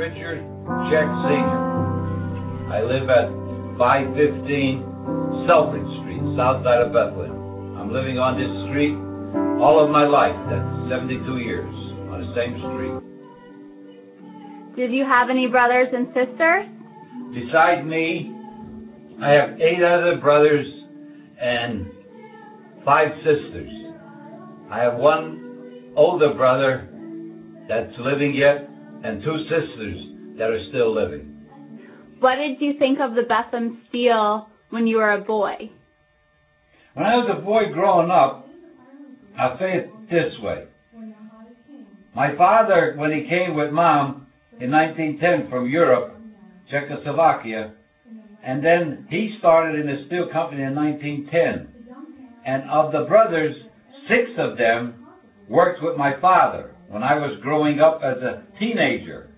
Richie Check Sr. I live at 515 Celtic Street, south side of Bethlehem. I'm living on this street all of my life. That's 72 years on the same street. Did you have any brothers and sisters? Beside me, I have 8 other brothers and 5 sisters. I have one older brother that's living yet and 2 sisters that are still living. What did you think of the Bethlehem Steel when you were a boy? When I was a boy growing up, I'll say it this way. My father, when he came with Mom in 1910 from Europe, Czechoslovakia, and then he started in the steel company in 1910. And of the brothers, 6 of them worked with my father when I was growing up as a teenager.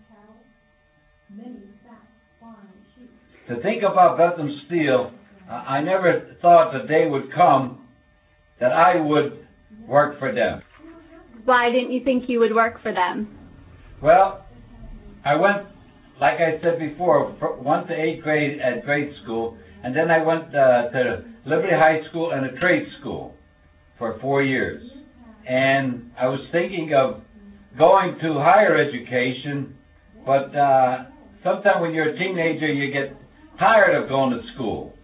To think about Bethlehem Steel, I never thought the day would come that I would work for them. Why didn't you think you would work for them? Well, I went, like I said before, 1 to 8th grade at grade school, and then I went to Liberty High School and a trade school for 4 years. And I was thinking of going to higher education, but sometime when you're a teenager, you get tired of going to school.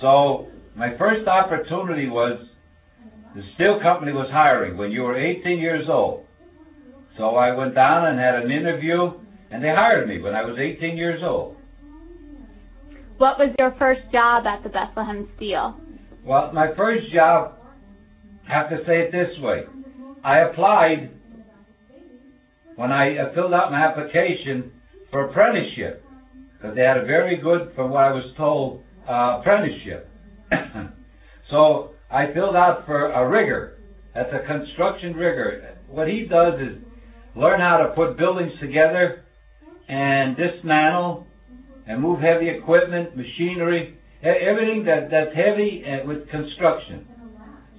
So my first opportunity was the steel company was hiring when you were 18 years old. So I went down and had an interview, and they hired me when I was 18 years old. What was your first job at the Bethlehem Steel? Well, my first job, I have to say it this way. I applied when I filled out my application for apprenticeship, because they had a very good, from what I was told, apprenticeship. So I filled out for a rigger. That's a construction rigger. What he does is learn how to put buildings together and dismantle and move heavy equipment, machinery, everything that's heavy with construction.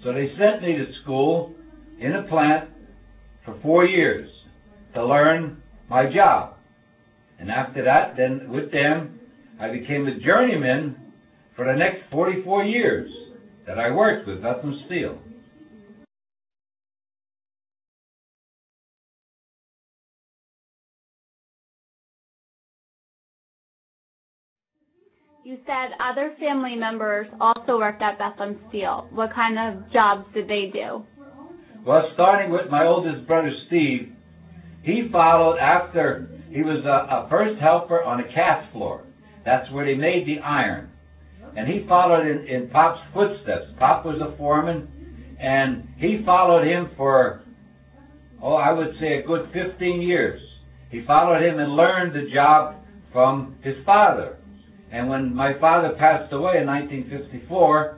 So they sent me to school in a plant for 4 years to learn my job. And after that, then with them, I became a journeyman for the next 44 years that I worked with Bethlehem Steel. You said other family members also worked at Bethlehem Steel. What kind of jobs did they do? Well, starting with my oldest brother, Steve, he followed after. He was a first helper on a cast floor. That's where they made the iron. And he followed in Pop's footsteps. Pop was a foreman, and he followed him for, I would say a good 15 years. He followed him and learned the job from his father. And when my father passed away in 1954,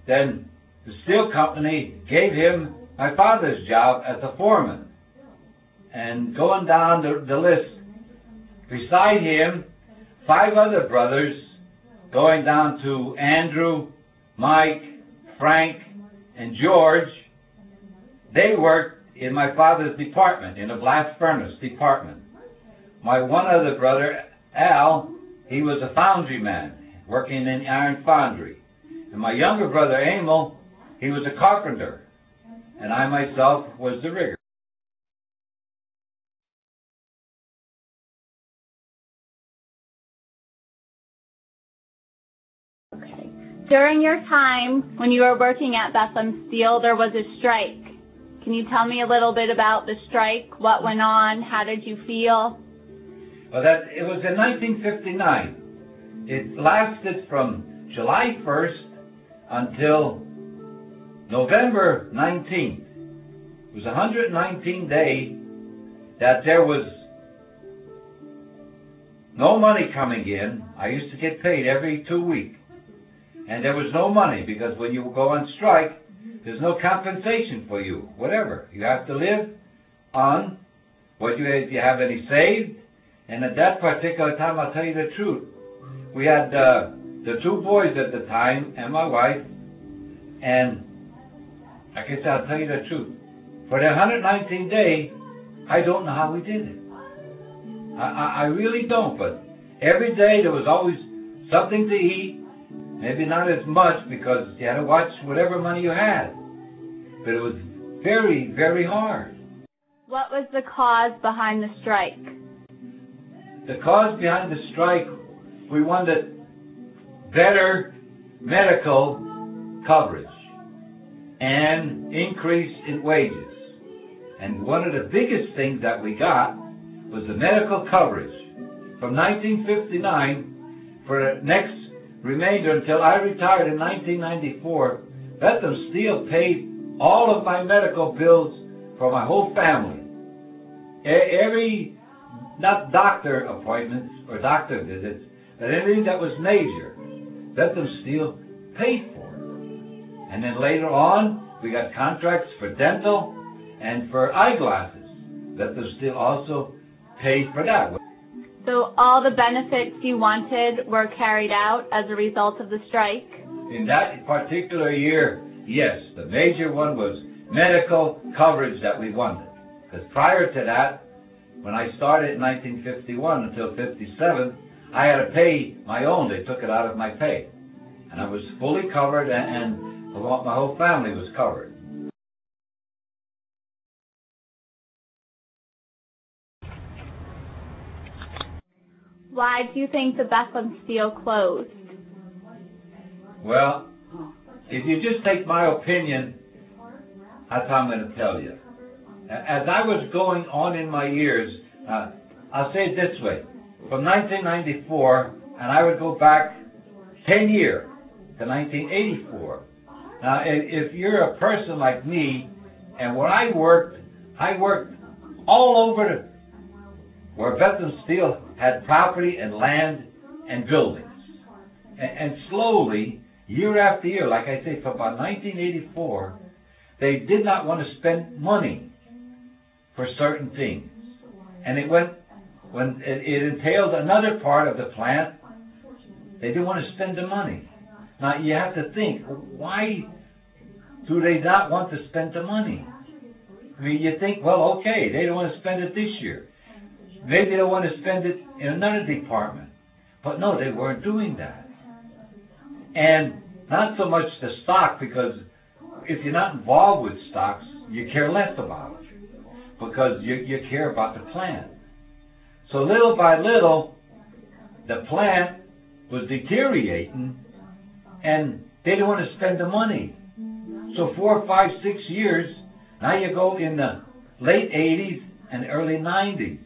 then the steel company gave him my father's job as a foreman. And going down the list, beside him, 5 other brothers, going down to Andrew, Mike, Frank, and George, they worked in my father's department, in the blast furnace department. My one other brother, Al, he was a foundry man, working in the iron foundry. And my younger brother, Emil, he was a carpenter. And I myself was the rigger. Okay. During your time when you were working at Bethlehem Steel, there was a strike. Can you tell me a little bit about the strike? What went on? How did you feel? Well, it was in 1959. It lasted from July 1st until November 19th. It was 119 days that there was no money coming in. I used to get paid every 2 weeks. And there was no money because when you go on strike, there's no compensation for you, whatever. You have to live on what if you have any saved. And at that particular time, I'll tell you the truth, we had the 2 boys at the time and my wife, and like I said, I'll tell you the truth. For the 119 days, I don't know how we did it. I really don't, but every day there was always something to eat. Maybe not as much because you had to watch whatever money you had. But it was very, very hard. What was the cause behind the strike? The cause behind the strike, we wanted better medical coverage and increase in wages. And one of the biggest things that we got was the medical coverage. From 1959, for the next remainder until I retired in 1994, Bethlehem Steel paid all of my medical bills for my whole family. Every, not doctor appointments or doctor visits, but anything that was major, Bethlehem Steel paid for. And then later on, we got contracts for dental and for eyeglasses. Bethlehem Steel also paid for that. So all the benefits you wanted were carried out as a result of the strike? In that particular year, yes. The major one was medical coverage that we wanted. Because prior to that, when I started in 1951 until 57, I had to pay my own. They took it out of my pay. And I was fully covered, and my whole family was covered. Why do you think the Bethlehem Steel closed? Well, if you just take my opinion, that's how I'm going to tell you. As I was going on in my years, I'll say it this way. From 1994, and I would go back 10 years to 1984. Now, if you're a person like me, and where I worked all over where Bethlehem Steel had property and land and buildings. And slowly, year after year, like I say, from about 1984, they did not want to spend money for certain things. And when it entailed another part of the plant, they didn't want to spend the money. Now, you have to think, why do they not want to spend the money? I mean, you think, well, okay, they don't want to spend it this year. Maybe they don't want to spend it in another department. But no, they weren't doing that. And not so much the stock, because if you're not involved with stocks, you care less about it. Because you care about the plant. So little by little, the plant was deteriorating, and they didn't want to spend the money. So 4, 5, 6 years, now you go in the late 80s and early 90s.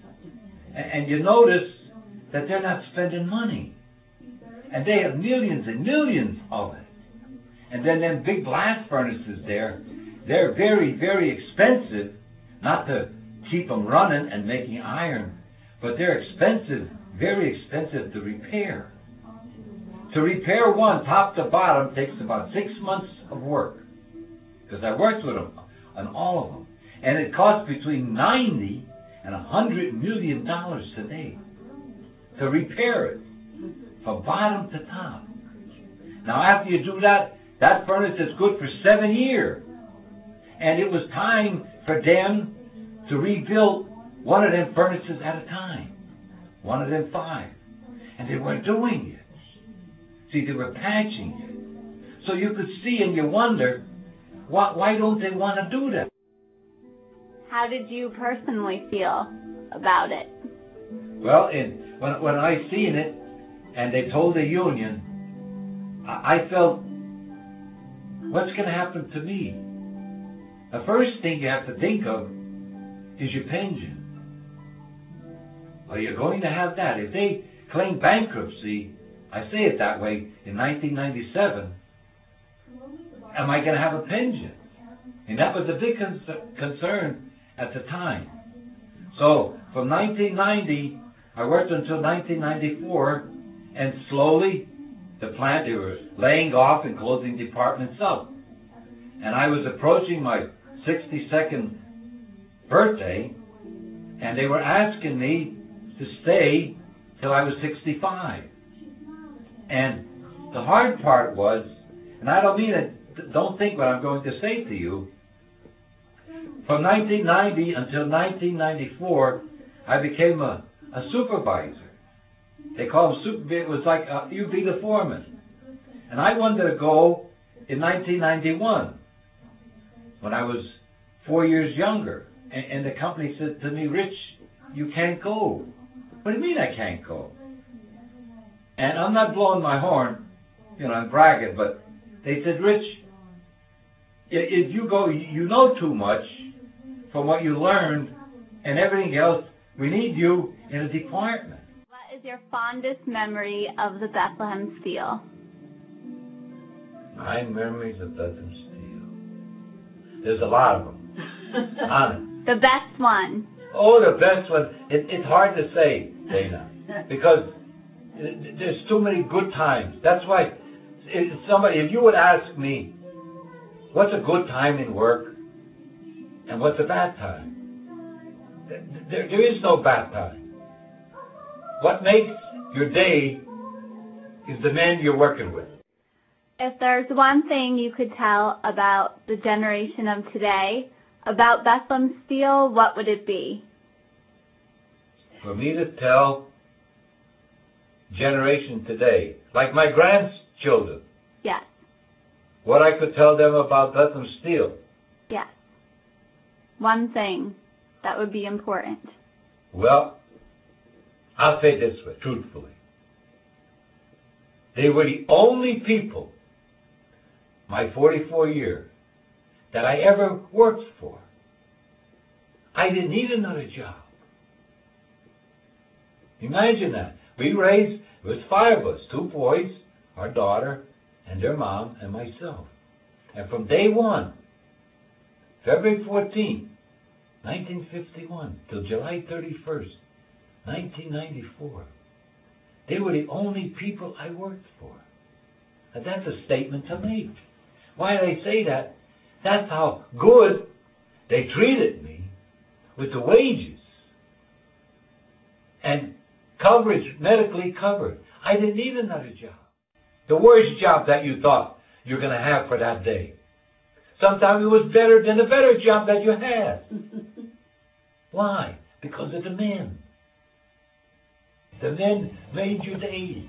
And you notice that they're not spending money. And they have millions and millions of it. And then them big blast furnaces there, they're very, very expensive, not to keep them running and making iron, but they're expensive, very expensive to repair. To repair one, top to bottom, takes about 6 months of work. Because I worked with them on all of them. And it costs between $90 and $100 million today to repair it from bottom to top. Now, after you do that, that furnace is good for 7 years. And it was time for them to rebuild one of them furnaces at a time. One of them 5. And they weren't doing it. See, they were patching it. So you could see and you wonder, why don't they want to do that? How did you personally feel about it? Well, when I seen it and they told the union, I felt, what's going to happen to me? The first thing you have to think of is your pension. Are you going to have that? If they claim bankruptcy, I say it that way, in 1997, am I going to have a pension? And that was a big concern at the time. So from 1990, I worked until 1994, and slowly the plant, they were laying off and closing departments up. And I was approaching my 62nd birthday, and they were asking me to stay till I was 65. And the hard part was, and I don't mean it, don't think what I'm going to say to you, from 1990 until 1994, I became a a supervisor. They call him it was like you'd be the foreman. And I wanted to go in 1991 when I was 4 years younger. And the company said to me, Rich, you can't go. What do you mean I can't go? And I'm not blowing my horn, I'm bragging, but they said, Rich, if you go, you know too much from what you learned and everything else. We need you in a department. What is your fondest memory of the Bethlehem Steel? My memories of Bethlehem Steel. There's a lot of them. Honest. The best one. Oh, the best one. It's hard to say, Dana, because there's too many good times. That's why if you would ask me, what's a good time in work and what's a bad time? There is no bad time. What makes your day is the man you're working with. If there's one thing you could tell about the generation of today, about Bethlehem Steel, what would it be? For me to tell generation today, like my grandchildren. Yes. What I could tell them about Bethlehem Steel. Yes. One thing that would be important. Well, I'll say this way, truthfully. They were the only people, my 44 years, that I ever worked for. I didn't need another job. Imagine that. It was 5 of us, 2 boys, our daughter, and their mom, and myself. And from day one, February 14th, 1951, till July 31st, 1994, they were the only people I worked for. And that's a statement to make. Why do I say that? That's how good they treated me with the wages and coverage, medically covered. I didn't need another job. The worst job that you thought you're going to have for that day. Sometimes it was better than the better job that you had. Why? Because of the men. The men made your day.